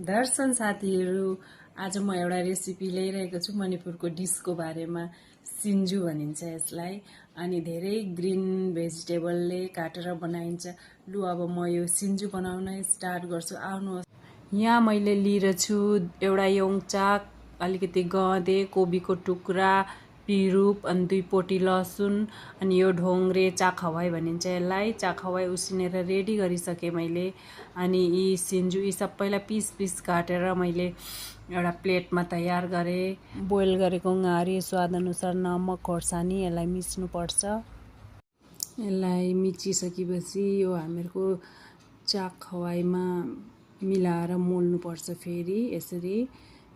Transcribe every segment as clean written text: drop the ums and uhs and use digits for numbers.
दर्शन साथीहरू, आज म एउटा रेसिपी ल्याइरहेको छु मणिपुरको डिसको बारेमा। सिन्जु भनिन्छ यसलाई अनि धेरै ग्रिन भेजिटेबलले काटेर बनाइन्छ। लु अब म यो सिन्जु बनाउन स्टार्ट गर्छु, आउनुहोस्। यहाँ मैले लिएर छु एउटा यौङचाक, अलिकति गँदे, कोबीको टुक्रा, पिरुप अनि 2 पोटी लसुन अनि यो ढोङ्ग्रे चाखवाई भनिन्छ यसलाई। चाखवाई उसिनेर रेडी गरिसकेँ मैले। अनि यी सिन्जु यी सबैलाई पिस पिस काटेर मैले एउटा प्लेटमा तयार गरेँ। बोइल गरेको गारी, स्वादअनुसार नमक, खोर्सानी यसलाई मिच्नुपर्छ। यसलाई मिचिसकेपछि यो हामीहरूको चाखवाईमा मिलाएर मोल्नुपर्छ। फेरि यसरी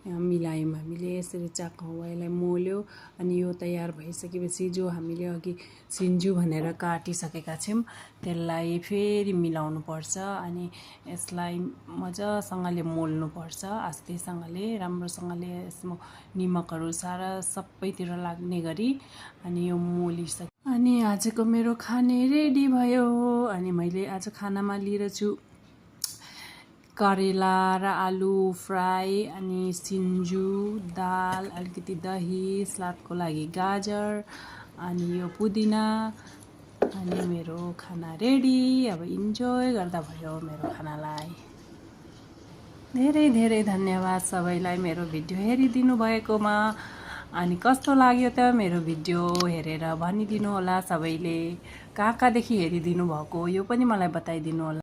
मिलायौँ हामीले, यसरी चाखवाईलाई मोल्यो। अनि यो तयार भइसकेपछि जो हामीले अघि सिन्जु भनेर काटिसकेका छौँ त्यसलाई फेरि मिलाउनु पर्छ। अनि यसलाई मजासँगले मोल्नुपर्छ, आस्तेसँगले, राम्रोसँगले। यसमा निमकहरू सारा सबैतिर लाग्ने गरी अनि यो मोलिसक्यो। अनि आजको मेरो खाने रेडी भयो। अनि मैले आज खानामा लिएर छु करेला र आलु फ्राई, अनि सिन्जु, दाल, अलिकति दही, सलादको लागि गाजर, अनि यो पुदिना। अनि मेरो खाना रेडी। अब इन्जोय गर्दा भयो मेरो खानालाई। धेरै धेरै धन्यवाद सबैलाई मेरो भिडियो हेरिदिनु भएकोमा। अनि कस्तो लाग्यो त मेरो भिडियो हेरेर भनिदिनु होला सबैले। कहाँदेखि हेरिदिनु भएको यो पनि मलाई बताइदिनु होला।